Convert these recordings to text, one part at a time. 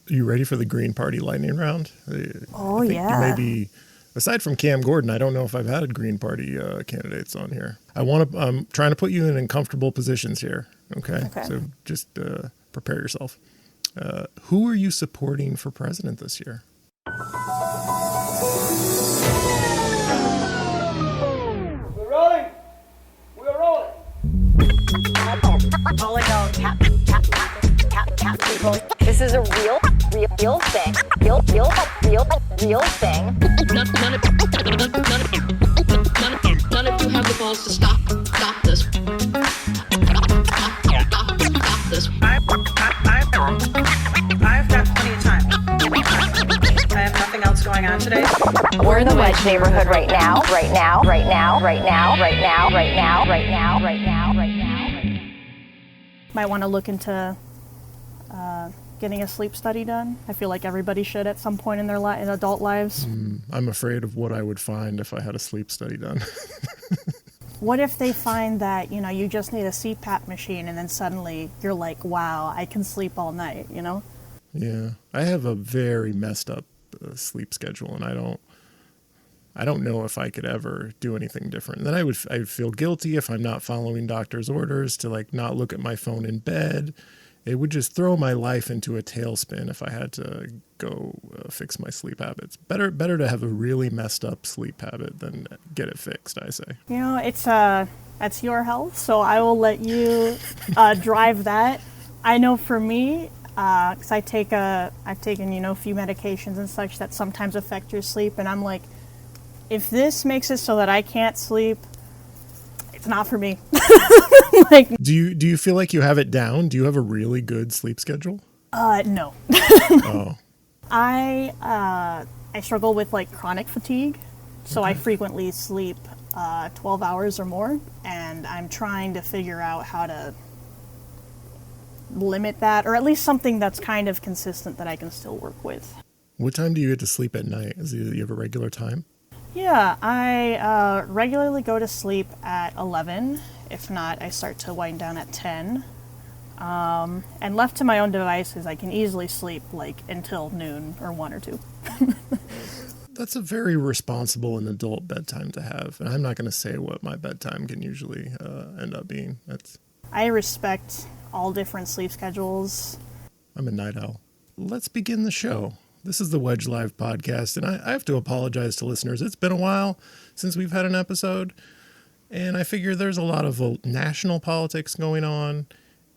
Are you ready for the Green Party lightning round? Oh, I think yeah. Maybe, aside from Cam Gordon, I don't know if I've had Green Party candidates on here. I'm trying to put you in uncomfortable positions here. Okay. So just prepare yourself. Who are you supporting for president this year? We're rolling. We're rolling. This is a real thing. Real thing. None of you have the balls to stop this. Stop this. I've got plenty of time. I have nothing else going on today. We're in the Wedge neighborhood right now. Might want to look into getting a sleep study done. I feel like everybody should at some point in their in adult lives. I'm afraid of what I would find if I had a sleep study done. What if they find that, you just need a CPAP machine and then suddenly you're like, wow, I can sleep all night, Yeah, I have a very messed up sleep schedule, and I don't know if I could ever do anything different. Then I would feel guilty if I'm not following doctor's orders to not look at my phone in bed. It would just throw my life into a tailspin if I had to go fix my sleep habits. Better to have a really messed up sleep habit than get it fixed, I say. It's that's your health, so I will let you drive that. I know for me, because I've taken a few medications and such that sometimes affect your sleep, and I'm like, if this makes it so that I can't sleep, it's not for me. Do you feel like you have it down? Do you have a really good sleep schedule? No. Oh. I struggle with chronic fatigue, so I frequently sleep 12 hours or more, and I'm trying to figure out how to limit that, or at least something that's kind of consistent that I can still work with. What time do you get to sleep at night? Do you have a regular time? Yeah, I regularly go to sleep at 11. If not, I start to wind down at 10. And left to my own devices, I can easily sleep until noon or 1 or 2. That's a very responsible and adult bedtime to have. And I'm not going to say what my bedtime can usually end up being. I respect all different sleep schedules. I'm a night owl. Let's begin the show. This is the Wedge Live podcast, and I have to apologize to listeners. It's been a while since we've had an episode, and I figure there's a lot of national politics going on,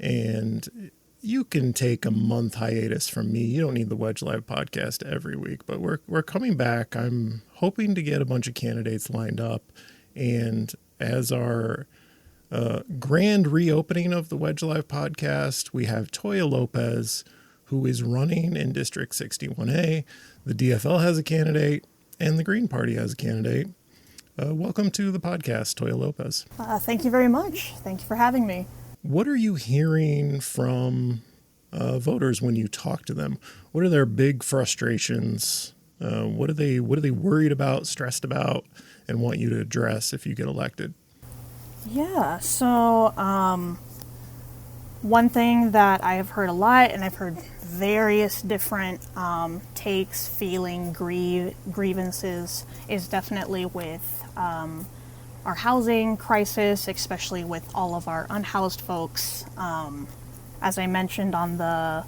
and you can take a month hiatus from me. You don't need the Wedge Live podcast every week, but we're coming back. I'm hoping to get a bunch of candidates lined up, and as our grand reopening of the Wedge Live podcast, we have Toya López, who is running in District 61A. The DFL has a candidate, and the Green Party has a candidate. Welcome to the podcast, Toya López. Thank you very much. Thank you for having me. What are you hearing from voters when you talk to them? What are their big frustrations? What are they worried about, stressed about, and want you to address if you get elected? Yeah, so one thing that I have heard a lot, and I've heard various different takes, grievances, is definitely with our housing crisis, especially with all of our unhoused folks. As I mentioned on the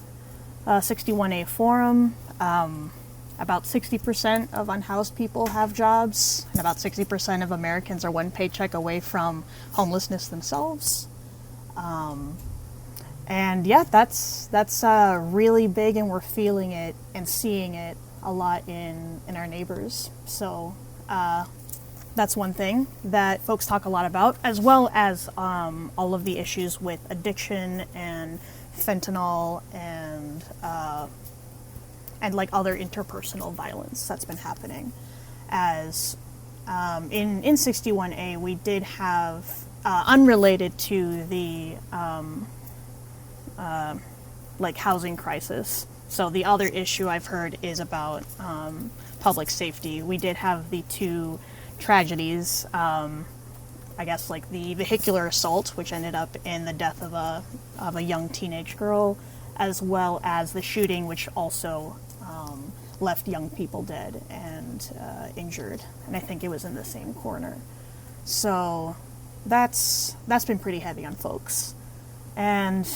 61A forum, about 60% of unhoused people have jobs, and about 60% of Americans are one paycheck away from homelessness themselves. And yeah, that's really big, and we're feeling it and seeing it a lot in our neighbors. So that's one thing that folks talk a lot about, as well as all of the issues with addiction and fentanyl and other interpersonal violence that's been happening. As in 61A, we did have, unrelated to the housing crisis. So the other issue I've heard is about public safety. We did have the two tragedies, the vehicular assault, which ended up in the death of a young teenage girl, as well as the shooting, which also left young people dead and injured. And I think it was in the same corner. So that's been pretty heavy on folks. And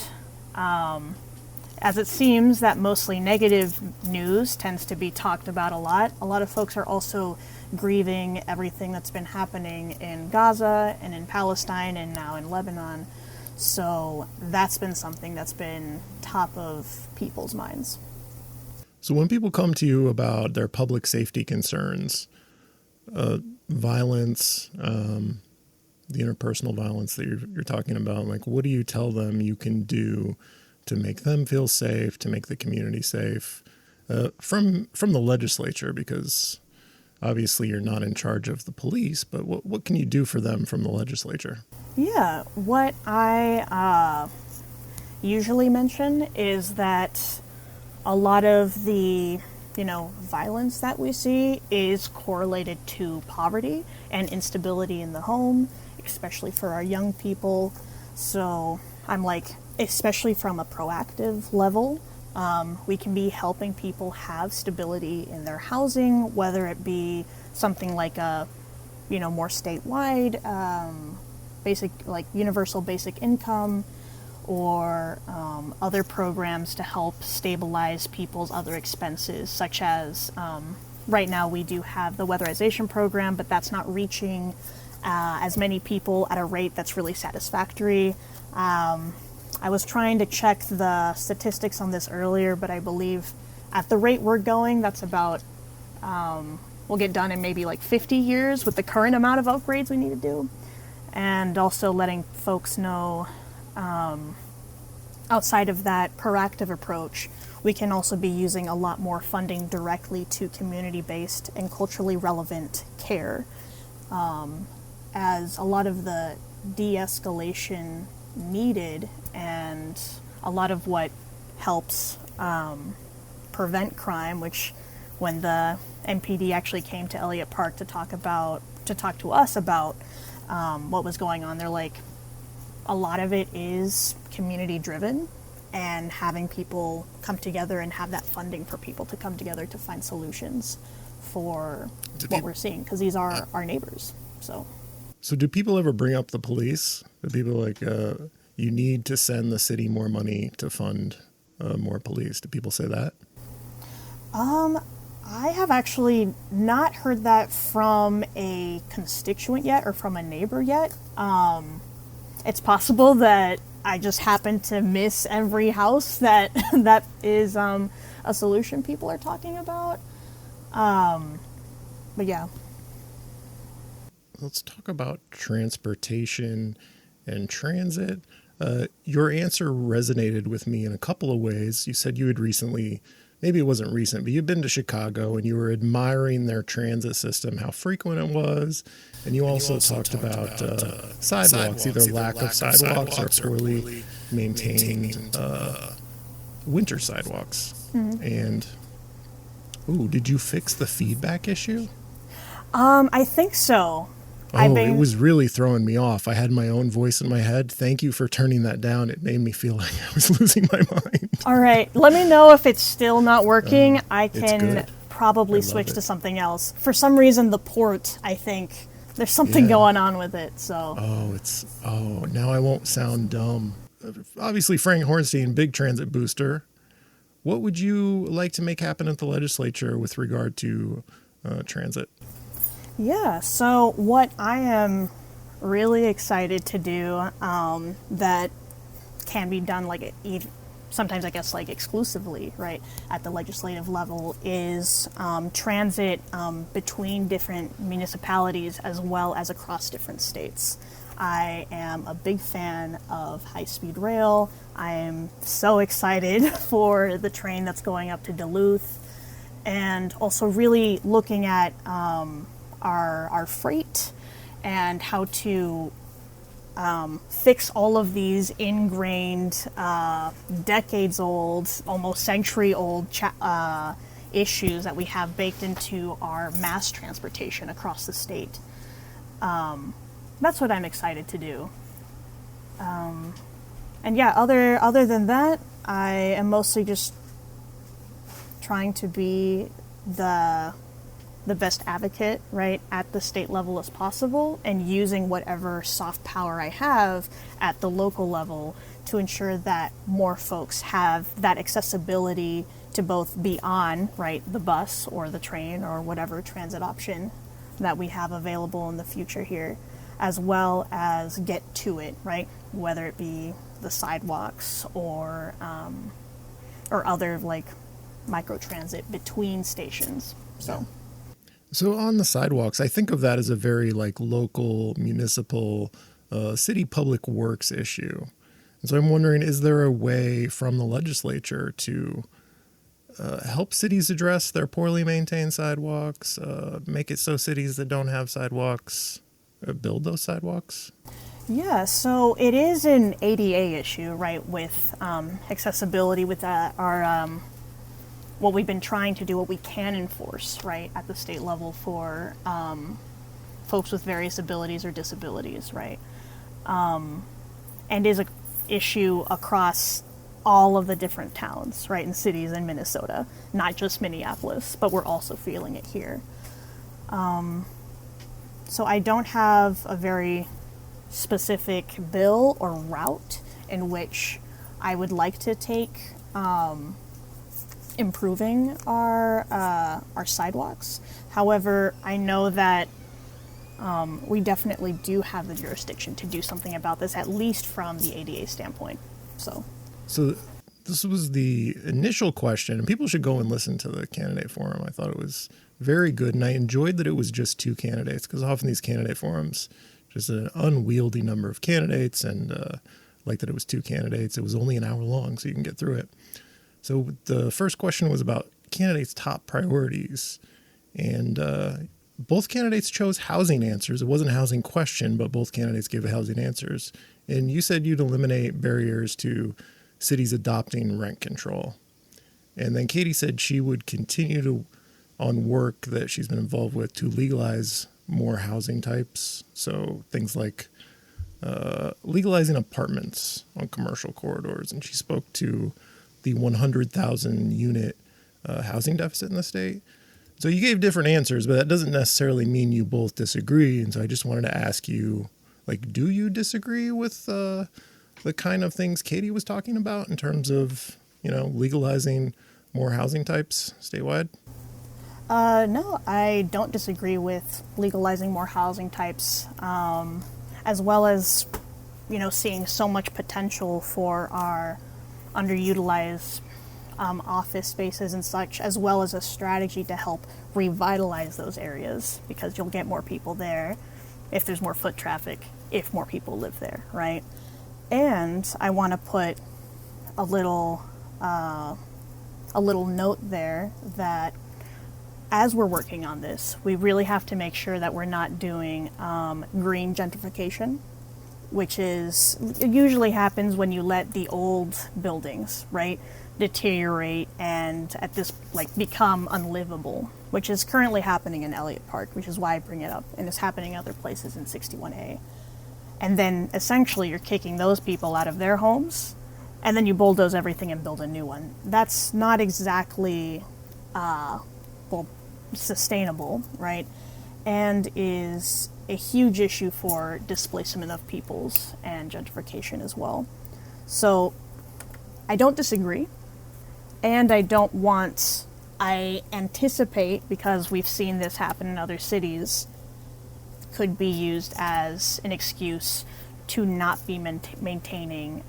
as it seems that mostly negative news tends to be talked about a lot of folks are also grieving everything that's been happening in Gaza and in Palestine and now in Lebanon. So that's been something that's been top of people's minds. So when people come to you about their public safety concerns, violence, the interpersonal violence that you're talking about, like, what do you tell them you can do to make them feel safe, to make the community safe, from the legislature? Because obviously you're not in charge of the police, but what can you do for them from the legislature? Yeah, what I usually mention is that a lot of the, violence that we see is correlated to poverty and instability in the home, especially for our young people. So I'm like, especially from a proactive level, we can be helping people have stability in their housing, whether it be something like a, more statewide, basic, like universal basic income, or other programs to help stabilize people's other expenses, such as right now we do have the weatherization program, but that's not reaching as many people at a rate that's really satisfactory. I was trying to check the statistics on this earlier, but I believe at the rate we're going, that's about, we'll get done in maybe like 50 years with the current amount of upgrades we need to do. And also letting folks know, outside of that proactive approach, we can also be using a lot more funding directly to community-based and culturally relevant care, as a lot of the de-escalation needed and a lot of what helps prevent crime, which when the MPD actually came to Elliott Park to talk to us about what was going on, they're like, a lot of it is community driven, and having people come together and have that funding for people to come together to find solutions for what we're seeing, because these are our neighbors. So do people ever bring up the police? Do people like, you need to send the city more money to fund more police? Do people say that? I have actually not heard that from a constituent yet, or from a neighbor yet. It's possible that I just happen to miss every house that is a solution people are talking about. But yeah. Let's talk about transportation and transit. Your answer resonated with me in a couple of ways. You said you had recently, maybe it wasn't recent, but you've been to Chicago and you were admiring their transit system, how frequent it was. And you also talked about sidewalks, either lack of sidewalks or poorly maintained winter sidewalks. Mm-hmm. And, did you fix the feedback issue? I think so. It was really throwing me off. I had my own voice in my head. Thank you for turning that down. It made me feel like I was losing my mind. All right. Let me know if it's still not working. I can probably switch to something else. For some reason, the port, I think, there's something going on with it. So. Now I won't sound dumb. Obviously, Frank Hornstein, big transit booster. What would you like to make happen at the legislature with regard to transit? Yeah, so what I am really excited to do that can be done sometimes I guess like exclusively, right, at the legislative level is transit between different municipalities as well as across different states. I am a big fan of high-speed rail. I am so excited for the train that's going up to Duluth, and also really looking at our freight and how to fix all of these ingrained, decades-old, almost century-old issues that we have baked into our mass transportation across the state. That's what I'm excited to do. And yeah, other than that, I am mostly just trying to be the best advocate, right, at the state level as possible, and using whatever soft power I have at the local level to ensure that more folks have that accessibility to both be on, right, the bus or the train or whatever transit option that we have available in the future here, as well as get to it, right, whether it be the sidewalks or other like micro transit between stations. So on the sidewalks, I think of that as a very like local, municipal, city public works issue. And so I'm wondering, is there a way from the legislature to help cities address their poorly maintained sidewalks, make it so cities that don't have sidewalks build those sidewalks? Yeah, so it is an ADA issue, right, with accessibility with our what we've been trying to do, what we can enforce, right, at the state level for folks with various abilities or disabilities, right, and is an issue across all of the different towns, right, and cities in Minnesota, not just Minneapolis, but we're also feeling it here. So I don't have a very specific bill or route in which I would like to take improving our sidewalks. However, I know that we definitely do have the jurisdiction to do something about this, at least from the ADA standpoint. So this was the initial question, and people should go and listen to the candidate forum. I thought it was very good, and I enjoyed that it was just 2 candidates, because often these candidate forums, just an unwieldy number of candidates, and like that it was 2 candidates. It was only an hour long, so you can get through it. So the first question was about candidates' top priorities, and both candidates chose housing answers. It wasn't a housing question, but both candidates gave housing answers. And you said you'd eliminate barriers to cities adopting rent control. And then Katie said she would continue on work that she's been involved with to legalize more housing types. So things like legalizing apartments on commercial corridors. And she spoke to the 100,000 unit housing deficit in the state. So you gave different answers, but that doesn't necessarily mean you both disagree. And so I just wanted to ask you, like, do you disagree with the kind of things Katie was talking about in terms of, legalizing more housing types statewide? No, I don't disagree with legalizing more housing types, as well as, seeing so much potential for our underutilized office spaces and such, as well as a strategy to help revitalize those areas, because you'll get more people there if there's more foot traffic, if more people live there, right? And I want to put a little note there that as we're working on this, we really have to make sure that we're not doing green gentrification, which usually happens when you let the old buildings, right, deteriorate and become unlivable, which is currently happening in Elliott Park, which is why I bring it up, and it's happening other places in 61A. And then essentially you're kicking those people out of their homes, and then you bulldoze everything and build a new one. That's not exactly sustainable, right? And is a huge issue for displacement of peoples and gentrification as well. So I don't disagree, and I anticipate, because we've seen this happen in other cities, could be used as an excuse to not be maintaining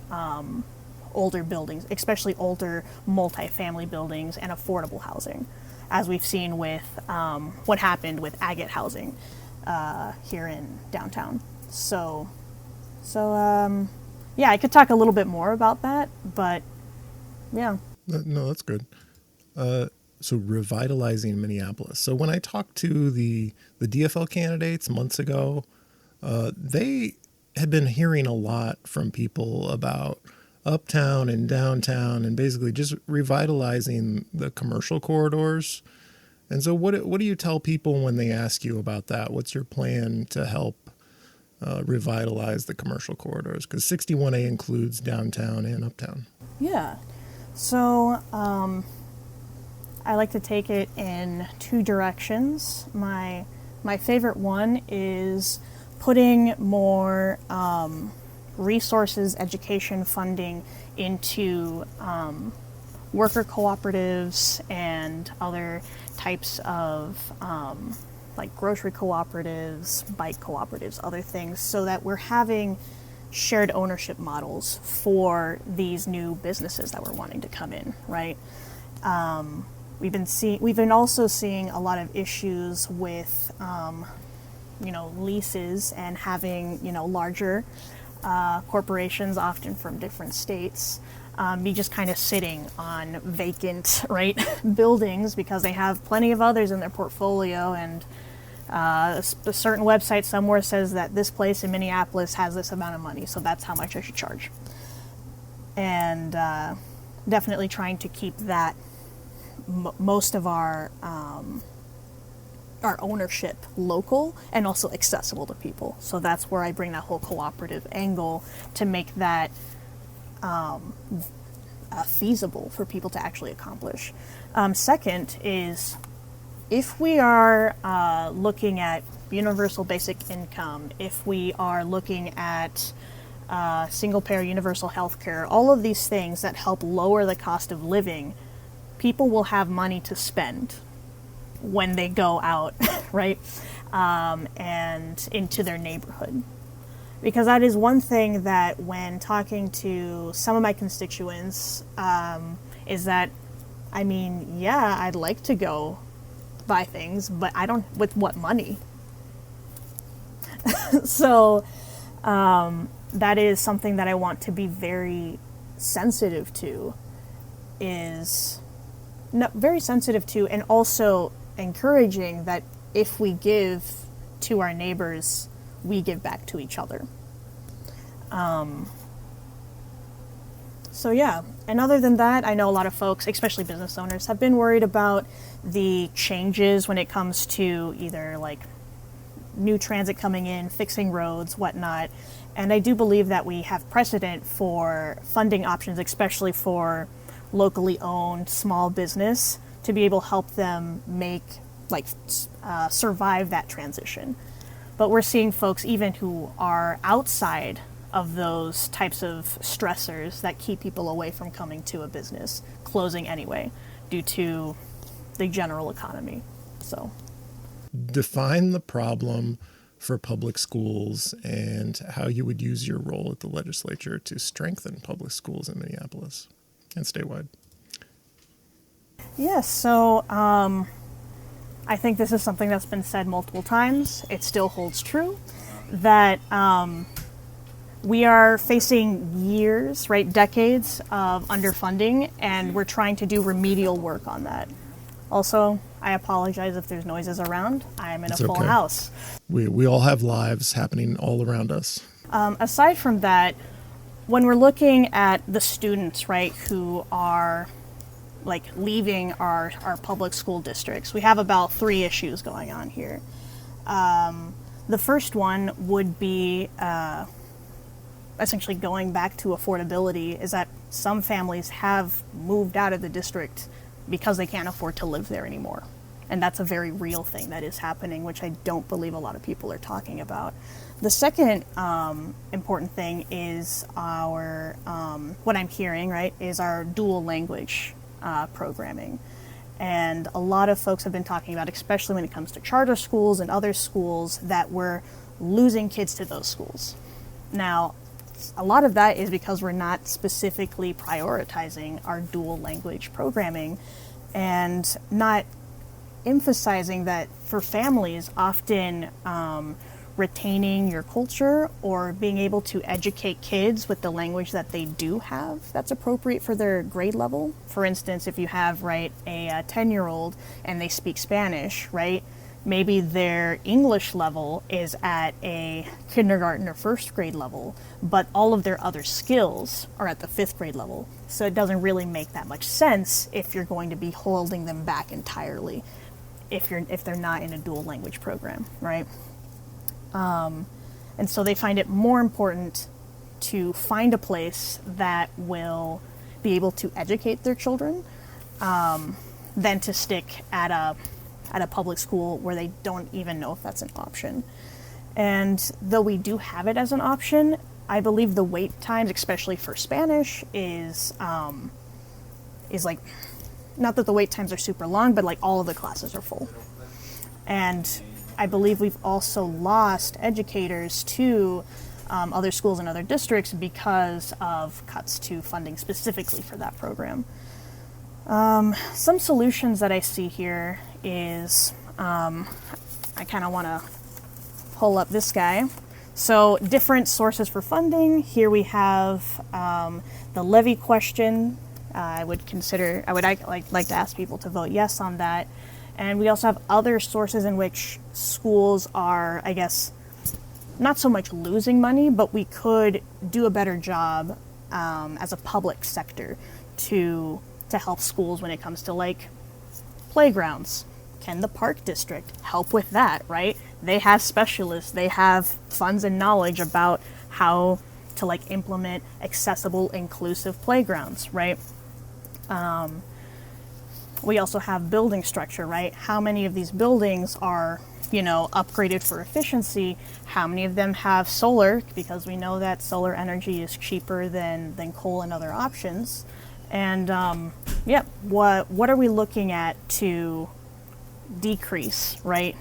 older buildings, especially older multifamily buildings and affordable housing, as we've seen with what happened with agate housing here in downtown. So yeah, I could talk a little bit more about that, but yeah. No, that's good. So revitalizing Minneapolis. So when I talked to the DFL candidates months ago, they had been hearing a lot from people about uptown and downtown and basically just revitalizing the commercial corridors. And so what do you tell people when they ask you about that? What's your plan to help revitalize the commercial corridors? Because 61A includes downtown and uptown. Yeah. So, I like to take it in two directions. My favorite one is putting more resources, education funding into worker cooperatives and other types of like grocery cooperatives, bike cooperatives, other things, so that we're having shared ownership models for these new businesses that we're wanting to come in, right? We've been also seeing a lot of issues with, leases and having, larger corporations, often from different states, be just kind of sitting on vacant, right, buildings because they have plenty of others in their portfolio, and a certain website somewhere says that this place in Minneapolis has this amount of money, so that's how much I should charge. And definitely trying to keep that most of our ownership local and also accessible to people. So that's where I bring that whole cooperative angle to make that feasible for people to actually accomplish. Second is, if we are looking at universal basic income, if we are looking at single-payer universal health care, all of these things that help lower the cost of living, people will have money to spend when they go out, right, and into their neighborhood. Because that is one thing that when talking to some of my constituents is that, I'd like to go buy things, but I don't, with what money? So that is something that I want to be very sensitive to, and also encouraging that if we give to our neighbors, we give back to each other. So yeah, and other than that, I know a lot of folks, especially business owners, have been worried about the changes when it comes to either like new transit coming in, fixing roads, whatnot. And I do believe that we have precedent for funding options, especially for locally owned small business, to be able to help them survive that transition. But we're seeing folks even who are outside of those types of stressors that keep people away from coming to a business, closing anyway, due to the general economy. So, define the problem for public schools and how you would use your role at the legislature to strengthen public schools in Minneapolis and statewide. Yes, so I think this is something that's been said multiple times. It still holds true that we are facing years, right, decades of underfunding, and we're trying to do remedial work on that. Also, I apologize if there's noises around. I'm in a full house. We all have lives happening all around us. Aside from that, when we're looking at the students, right, who are leaving our public school districts, we have about 3 issues going on here. The first one would be essentially going back to affordability, is that some families have moved out of the district because they can't afford to live there anymore. And that's a very real thing that is happening, which I don't believe a lot of people are talking about. The second important thing is our, what I'm hearing, right, is our dual language programming. And a lot of folks have been talking about, especially when it comes to charter schools and other schools, that we're losing kids to those schools. Now, a lot of that is because we're not specifically prioritizing our dual language programming and not emphasizing that for families, often retaining your culture or being able to educate kids with the language that they do have that's appropriate for their grade level. For instance, if you have, right, a 10-year-old and they speak Spanish, right, maybe their English level is at a kindergarten or first grade level, but all of their other skills are at the 5th grade level. So it doesn't really make that much sense if you're going to be holding them back entirely if they're not in a dual language program, right? And so they find it more important to find a place that will be able to educate their children than to stick at a public school where they don't even know if that's an option. And though we do have it as an option, I believe the wait times, especially for Spanish, is like, not that the wait times are super long, but like all of the classes are full. And I believe we've also lost educators to other schools and other districts because of cuts to funding specifically for that program. Some solutions that I see here is, I kind of want to pull up this guy. So different sources for funding. Here we have the levy question. I would like to ask people to vote yes on that. And we also have other sources in which schools are, I guess, not so much losing money, but we could do a better job as a public sector to help schools when it comes to like playgrounds. Can the park district help with that, right? They have specialists, they have funds and knowledge about how to like implement accessible, inclusive playgrounds, right? We also have building structure, right? How many of these buildings are, upgraded for efficiency? How many of them have solar? Because we know that solar energy is cheaper than coal and other options. And what are we looking at to decrease, right,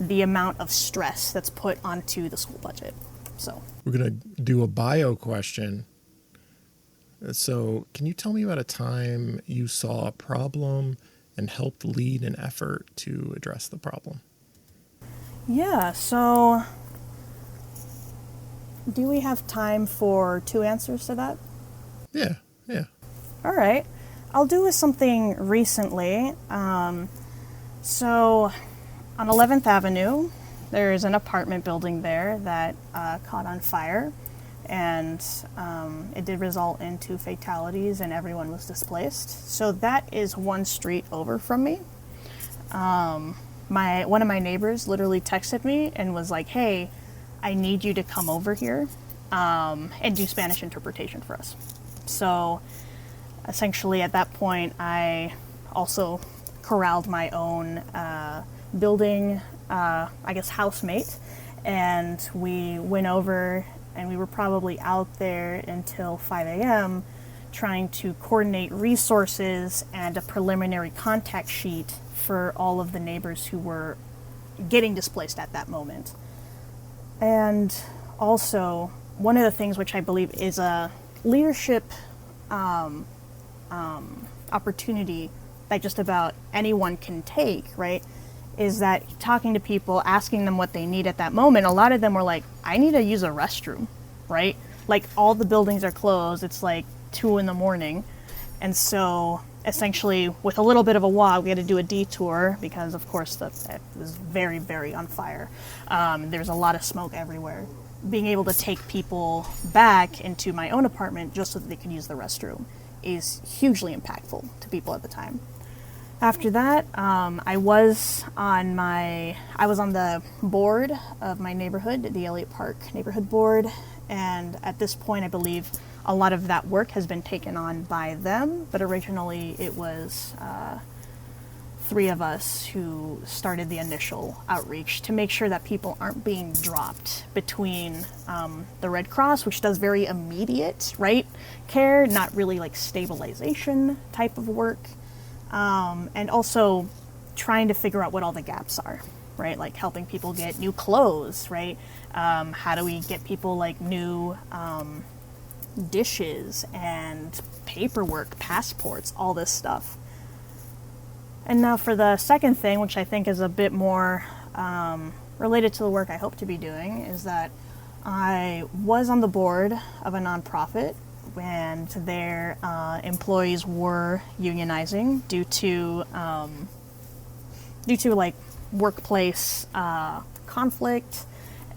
the amount of stress that's put onto the school budget? So we're going to do a bio question. So can you tell me about a time you saw a problem and helped lead an effort to address the problem? Yeah, so do we have time for 2 answers to that? Yeah. All right. I'll do with something recently. So on 11th Avenue, there is an apartment building there that caught on fire, and it did result in 2 fatalities and everyone was displaced. So that is 1 street over from me. One of my neighbors literally texted me and was like, hey, I need you to come over here and do Spanish interpretation for us. So essentially at that point, I also corralled my own building, housemate, and we went over and we were probably out there until 5 a.m. trying to coordinate resources and a preliminary contact sheet for all of the neighbors who were getting displaced at that moment. And also, one of the things which I believe is a leadership opportunity that just about anyone can take, right, is that talking to people, asking them what they need at that moment, a lot of them were like, I need to use a restroom, right? Like, all the buildings are closed, it's like 2 a.m. And so essentially with a little bit of a walk, we had to do a detour because of course it was very, very on fire. There's a lot of smoke everywhere. Being able to take people back into my own apartment just so that they could use the restroom is hugely impactful to people at the time. After that, I was on the board of my neighborhood, the Elliott Park neighborhood board, and at this point I believe a lot of that work has been taken on by them, but originally it was 3 of us who started the initial outreach to make sure that people aren't being dropped between the Red Cross, which does very immediate, right, care, not really like stabilization type of work, and also trying to figure out what all the gaps are, right, like helping people get new clothes, right, how do we get people like new dishes and paperwork, passports, all this stuff. And now for the second thing, which I think is a bit more related to the work I hope to be doing, is that I was on the board of a nonprofit and their employees were unionizing due to like workplace conflict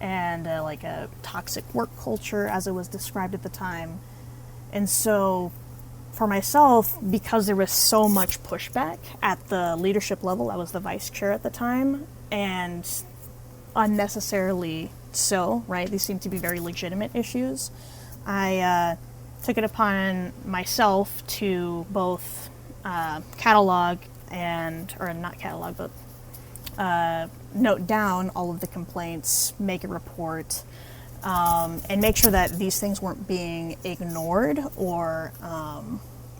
and like a toxic work culture as it was described at the time. And so for myself, because there was so much pushback at the leadership level, I was the vice chair at the time, and unnecessarily so, right? These seem to be very legitimate issues. I took it upon myself to both catalog or not catalog, but note down all of the complaints, make a report, and make sure that these things weren't being ignored or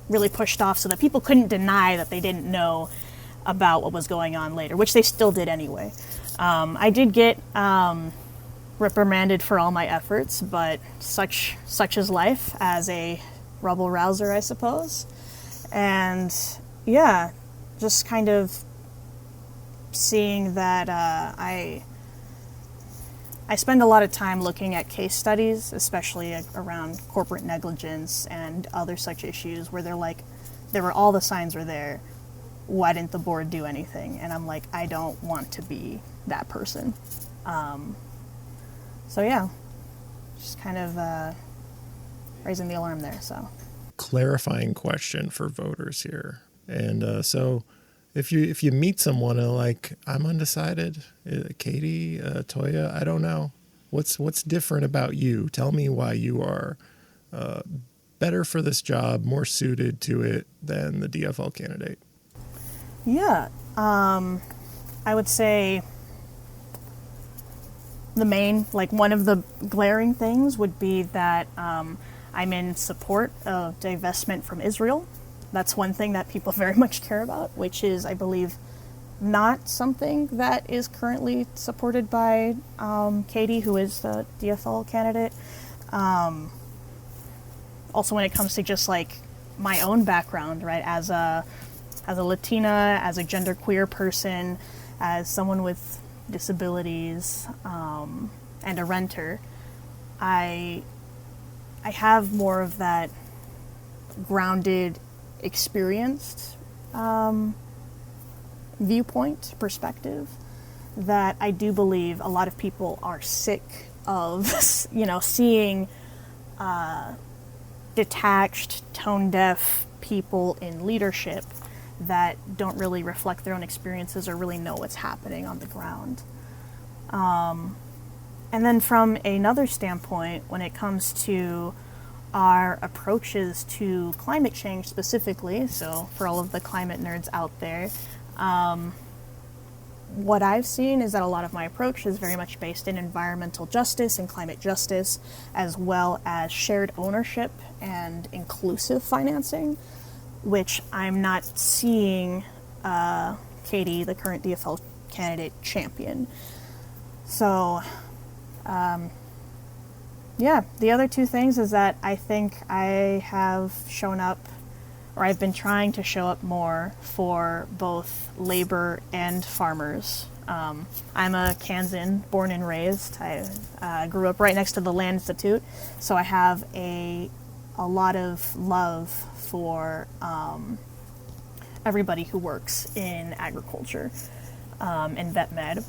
really pushed off so that people couldn't deny that they didn't know about what was going on later, which they still did anyway. I did get reprimanded for all my efforts, but such is life as a rebel rouser, I suppose. And yeah, just kind of seeing that I spend a lot of time looking at case studies, especially around corporate negligence and other such issues where they're like, all the signs were there. Why didn't the board do anything? And I'm like, I don't want to be that person. So yeah, just kind of raising the alarm there. So clarifying question for voters here. And so if you meet someone like, I'm undecided, Katie, Toya, I don't know, what's different about you? Tell me why you are better for this job, more suited to it than the DFL candidate. Yeah, I would say one of the glaring things would be that I'm in support of divestment from Israel. That's one thing that people very much care about, which is, I believe, not something that is currently supported by Katie, who is the DFL candidate. Also, when it comes to just like my own background, right, as a Latina, as a genderqueer person, as someone with disabilities, and a renter, I have more of that grounded, experienced viewpoint, perspective, that I do believe a lot of people are sick of, seeing detached, tone-deaf people in leadership that don't really reflect their own experiences or really know what's happening on the ground. And then from another standpoint, when it comes to our approaches to climate change specifically, so for all of the climate nerds out there, what I've seen is that a lot of my approach is very much based in environmental justice and climate justice, as well as shared ownership and inclusive financing, which I'm not seeing Katie, the current DFL candidate, champion. So, the other two things is that I think I have shown up, or I've been trying to show up more for both labor and farmers. I'm a Kansan, born and raised. I grew up right next to the Land Institute, so I have a lot of love for everybody who works in agriculture and vet med.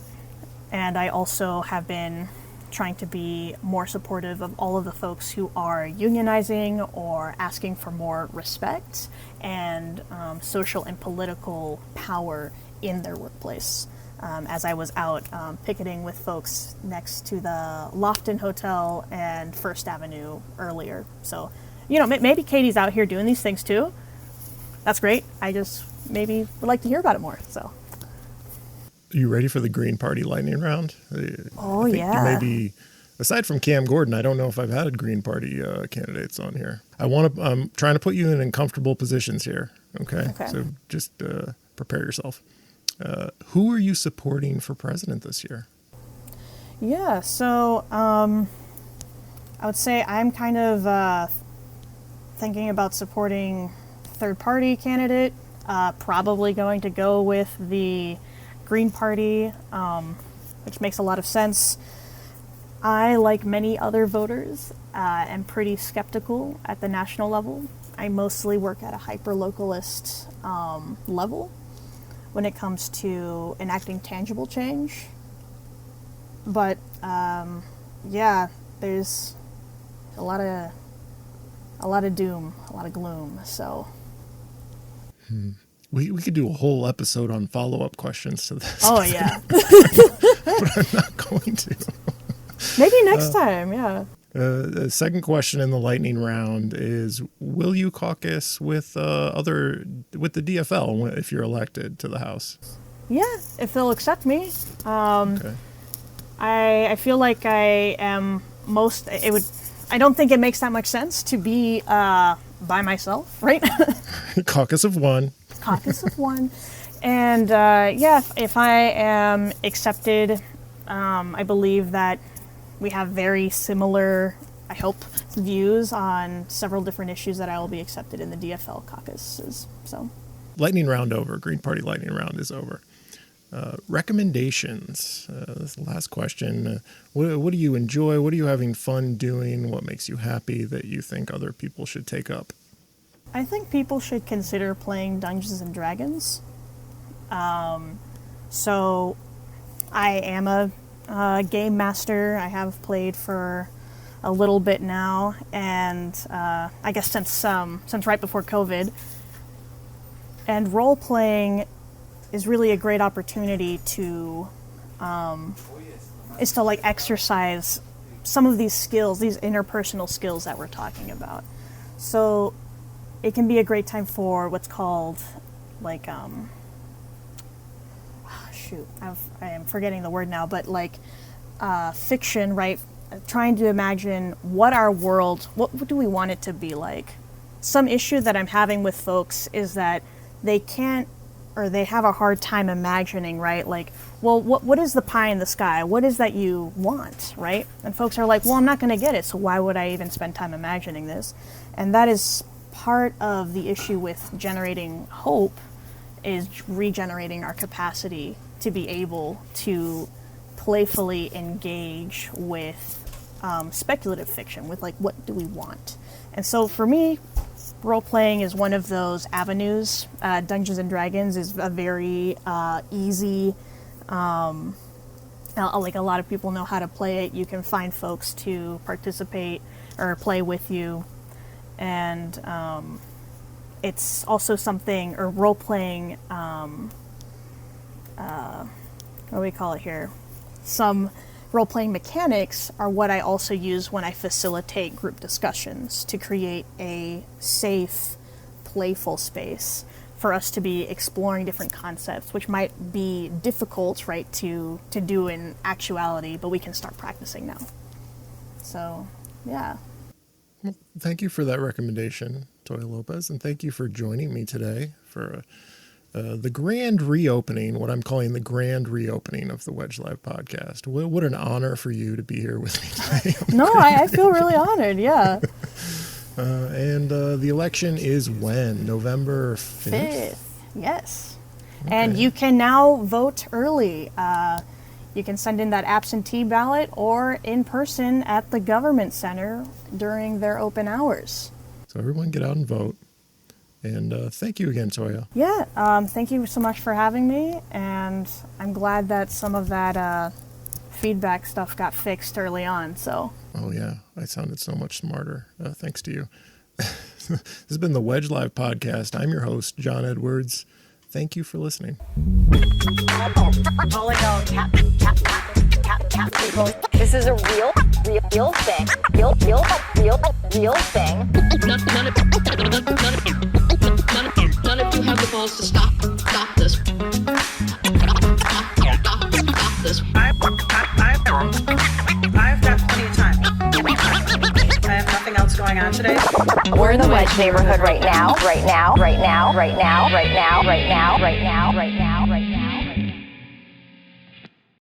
And I also have been trying to be more supportive of all of the folks who are unionizing or asking for more respect and social and political power in their workplace. As I was out picketing with folks next to the Lofton Hotel and First Avenue earlier. So, maybe Katie's out here doing these things too. That's great. I just maybe would like to hear about it more. So. Are you ready for the Green Party lightning round? Oh, I think yeah. Maybe, aside from Cam Gordon, I don't know if I've had Green Party candidates on here. I'm trying to put you in uncomfortable positions here. Okay. So just prepare yourself. Who are you supporting for president this year? Yeah, so I would say I'm kind of thinking about supporting third-party candidate, probably going to go with the Green Party, which makes a lot of sense. I, like many other voters, am pretty skeptical at the national level. I mostly work at a hyper-localist level when it comes to enacting tangible change. But, there's a lot of doom, a lot of gloom, so... We could do a whole episode on follow-up questions to this. Oh, yeah. But I'm not going to. Maybe next time, yeah. The second question in the lightning round is: will you caucus with the DFL if you're elected to the House? Yeah, if they'll accept me. Okay. I feel like I am I don't think it makes that much sense to be by myself, right? Caucus of one. Caucus of one. And if I am accepted, I believe that we have very similar, I hope, views on several different issues that I will be accepted in the DFL caucuses. So, Lightning round over. Green Party lightning round is over. Recommendations. This is the last question. What do you enjoy? What are you having fun doing? What makes you happy that you think other people should take up? I think people should consider playing Dungeons and Dragons. So, I am a game master. I have played for a little bit now, and I guess since right before COVID. And role playing is really a great opportunity to exercise some of these skills, these interpersonal skills that we're talking about. So it can be a great time for what's called I am forgetting the word now, but fiction, right? Trying to imagine what do we want it to be like? Some issue that I'm having with folks is that they can't, or they have a hard time imagining, right? What is the pie in the sky? What is that you want, right? And folks are like, well, I'm not going to get it, so why would I even spend time imagining this? And that is part of the issue with generating hope, is regenerating our capacity to be able to playfully engage with speculative fiction, with what do we want? And so for me, role-playing is one of those avenues. Dungeons and Dragons is a very easy, a lot of people know how to play it. You can find folks to participate or play with you. And it's also something, or role-playing, what do we call it here? Some role-playing mechanics are what I also use when I facilitate group discussions to create a safe, playful space for us to be exploring different concepts, which might be difficult, right, to do in actuality, but we can start practicing now. So, yeah. Well, thank you for that recommendation, Toya López, and thank you for joining me today for the grand reopening, what I'm calling the grand reopening of the Wedge Live podcast. What an honor for you to be here with me today. No, I feel really honored, yeah. And the election is when? November 5th? Yes. Okay. And you can now vote early. You can send in that absentee ballot or in person at the government center during their open hours. So everyone get out and vote. And thank you again, Toya. Yeah, thank you so much for having me, and I'm glad that some of that feedback stuff got fixed early on, so. Oh, yeah, I sounded so much smarter, thanks to you. This has been the Wedge Live podcast. I'm your host, John Edwards. Thank you for listening. This is a real thing. Real thing. None of you have the balls to stop this. Stop this. I've got plenty of time. I have nothing else going on today. We're in the Wedge neighborhood right now.